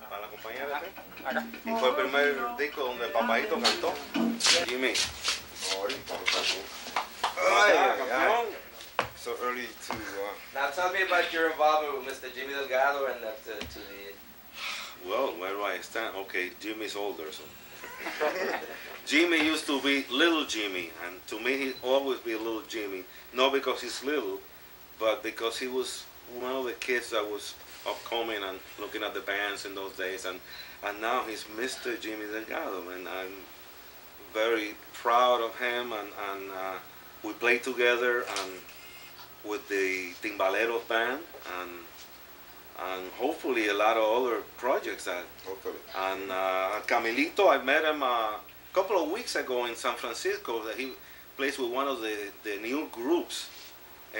para la compañía de té. Y fue el primer disco donde Papadito cantó. Jimmy. So early to... Now tell me about your involvement with Mr. Jimmy Delgado and to the... Well, where do I stand? Okay, Jimmy's older, so... Jimmy used to be little Jimmy, and to me he'd always be a little Jimmy. Not because he's little, but because he was one of the kids that was upcoming and looking at the bands in those days, and now he's Mr. Jimmy Delgado, and I'm very proud of him, and we play together and with the Timbaleros band, and hopefully a lot of other projects. Hopefully. And Camilito, I met him a couple of weeks ago in San Francisco. That he plays with one of the new groups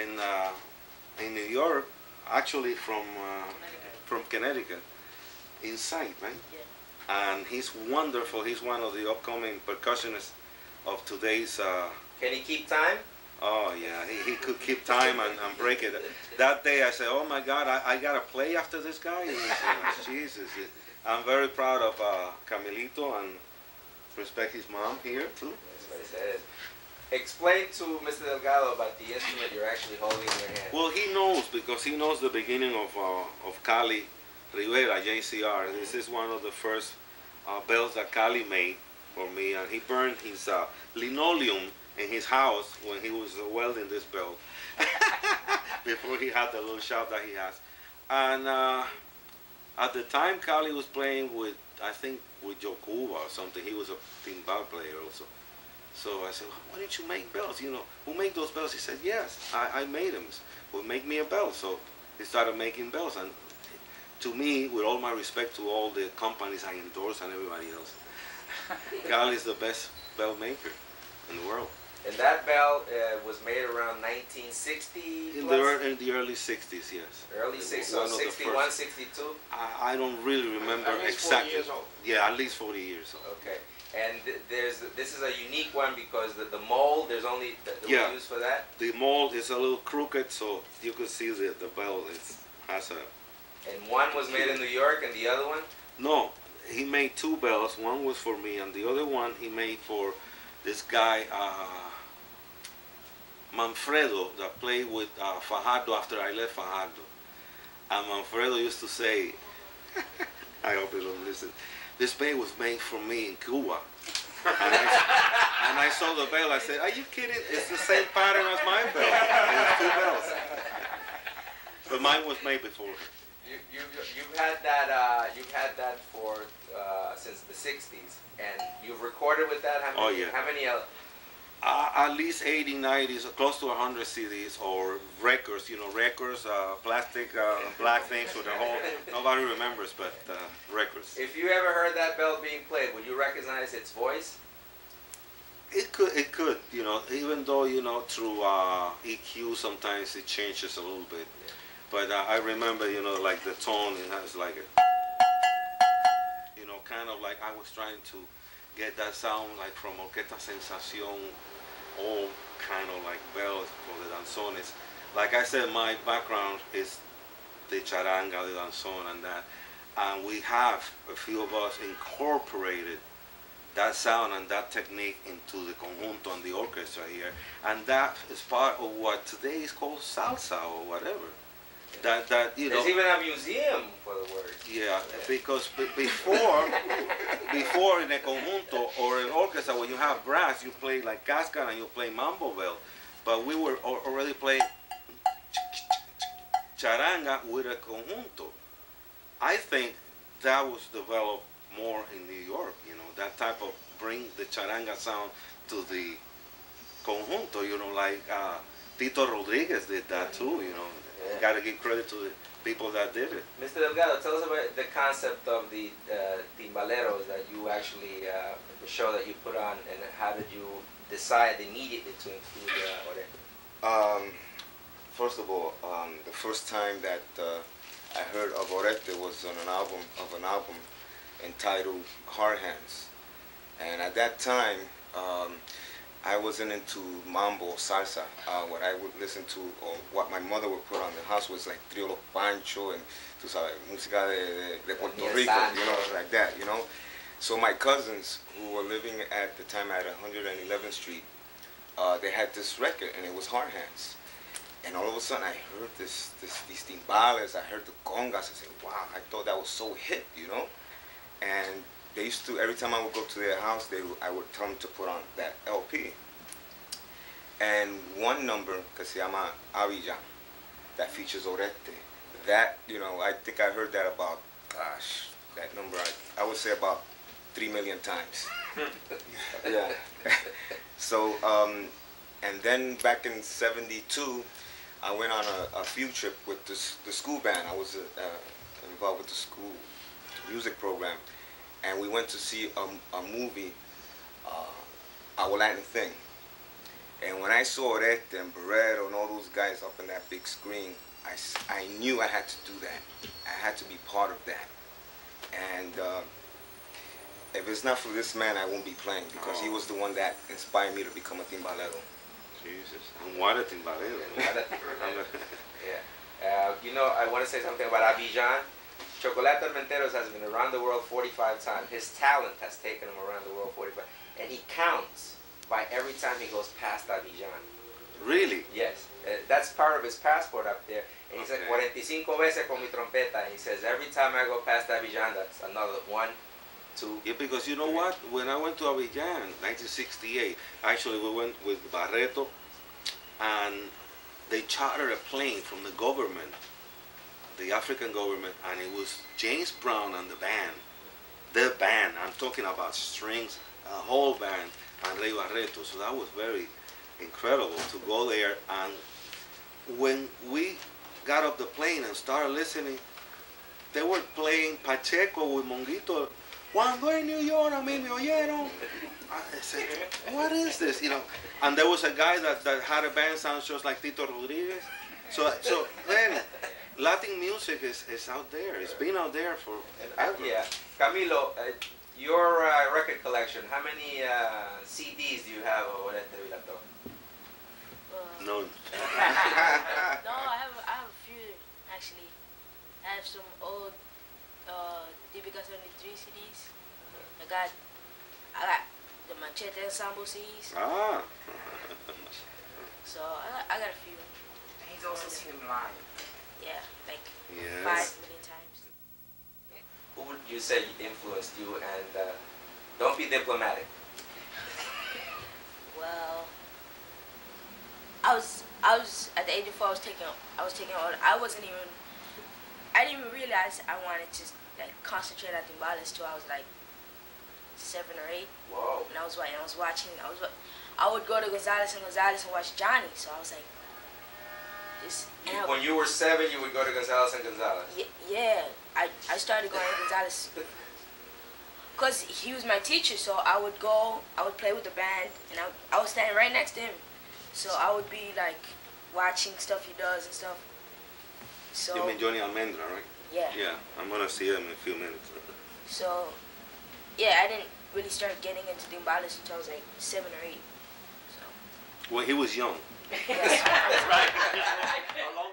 in New York, actually from Connecticut, Insight, right? Yeah. And he's wonderful. He's one of the upcoming percussionists of today's. Can he keep time? Oh yeah, he could keep time and break it. That day I said, oh my God, I gotta play after this guy. And Jesus, I'm very proud of Camilito and respect his mom here too. That's what he said. Explain to Mr. Delgado about the instrument you're actually holding in your hand. Well, he knows because he knows the beginning of Cali Rivera, JCR. This is one of the first bells that Cali made for me, and he burned his linoleum in his house when he was welding this bell before he had the little shop that he has. And at the time, Cali was playing with, I think, with Joe Cuba or something. He was a timbal player also. So I said, why didn't you make bells? You know, who made those bells? He said, yes, I made them. Well, make me a bell. So he started making bells. And to me, with all my respect to all the companies I endorse and everybody else, Cali is the best bell maker in the world. And that bell was made around 1960 in the early 60s, yes. Early 60s, so 61, 62? I don't really remember exactly. 40 years old. Yeah, at least 40 years old. Okay. And this is a unique one because the mold, there's only the one used for that? The mold is a little crooked, so you can see the bell has a... And one was made in New York and the other one? No, he made two bells. One was for me, and the other one he made for this guy, Manfredo, that played with Fajardo after I left Fajardo. And Manfredo used to say, I hope he don't listen, this bell was made for me in Cuba. And I saw the bell, I said, are you kidding? It's the same pattern as my bell. It's two bells. But mine was made before. You've had that for since the 60s, and you've recorded with that. How many? Oh yeah. How many? At least 80, 90s, close to 100 CDs or records. You know, records, plastic, black things with a whole. Nobody remembers, but records. If you ever heard that bell being played, would you recognize its voice? It could. You know, even though through EQ sometimes it changes a little bit. Yeah. But I remember, like the tone, it has like a, kind of like I was trying to get that sound like from Orquesta Sensación, all kind of like bells for the danzones. Like I said, my background is the charanga, the danzón and that. And we have, a few of us, incorporated that sound and that technique into the conjunto and the orchestra here. And that is part of what today is called salsa or whatever. That There's even a museum for the word. Yeah, because before in a conjunto or an orchestra, when you have brass, you play like casca and you play mambo bell. But we were already playing charanga with a conjunto. I think that was developed more in New York. That type of bring the charanga sound to the conjunto. Like Tito Rodriguez did that too. Yeah. Got to give credit to the people that did it. Mr. Delgado, tell us about the concept of the timbaleros that you actually, the show that you put on, and how did you decide immediately to include Orestes? First of all, the first time that I heard of Orestes was on an album entitled Hard Hands. And at that time, I wasn't into mambo or salsa. What I would listen to, or what my mother would put on the house, was like Trio Los Pancho and tú sabes, música de Puerto Rico, you know, like that, you know. So my cousins, who were living at the time at 111th Street, they had this record, and it was Hard Hands. And all of a sudden, I heard these timbales, I heard the congas. I said, wow, I thought that was so hip, you know. And they used to, every time I would go to their house, I would tell them to put on that LP. And one number, que se llama Avilla, that features Oreste. That, you know, I think I heard that about, gosh, that number, I would say about 3 million times. Yeah. So, and then back in '72, I went on a field trip with the school band. I was involved with the school music program. And we went to see a movie, Our Latin Thing. And when I saw Oreste and Barreto and all those guys up in that big screen, I knew I had to do that. I had to be part of that. And if it's not for this man, I won't be playing, because he was the one that inspired me to become a timbalero. Jesus, and what a timbalero. Yeah. You know, I want to say something about Abidjan. Chocolate Tormenteros has been around the world 45 times. His talent has taken him around the world 45. And he counts by every time he goes past Abidjan. Really? Yes. That's part of his passport up there. And he said, 45 veces con mi trompeta. And he says, every time I go past Abidjan, that's another 1, 2. Yeah, because you know what? When I went to Abidjan, 1968, actually we went with Barreto, and they chartered a plane from the government, the African government, and it was James Brown and the band, I'm talking about strings, a whole band, and Rey Barreto. So that was very incredible to go there. And when we got off the plane and started listening, they were playing Pacheco with Monguito. Cuando en New York a mí me oyeron. I said, what is this? You know, and there was a guy that had a band sounds just like Tito Rodriguez. So then Latin music is out there. It's been out there for ever. Yeah. Camilo, your record collection, how many CDs do you have of Orestes Vilato? No. No, I have a few actually. I have some old Típica 73 CDs. I got the Machete Ensemble CDs. Ah. So I got a few. He's also seen him live. Yeah, like Yes. 5 million times. Who would you say influenced you? And don't be diplomatic. Well, I was at the age of 4. I was taking all. I didn't even realize I wanted to like concentrate on timbales till I was like 7 or 8. Whoa. And I was watching. I would go to Gonzalez and watch Johnny. So I was like, this. When you were 7, you would go to Gonzalez and Gonzalez. Yeah. I started going to Gonzalez because he was my teacher. So I would play with the band, and I was standing right next to him. So I would be like watching stuff he does and stuff. So You mean Johnny Almendra, right? yeah. Yeah, I'm gonna see him in a few minutes. So yeah, I didn't really start getting into timbales until I was like 7 or 8. So When he was young. yeah. That's right. A long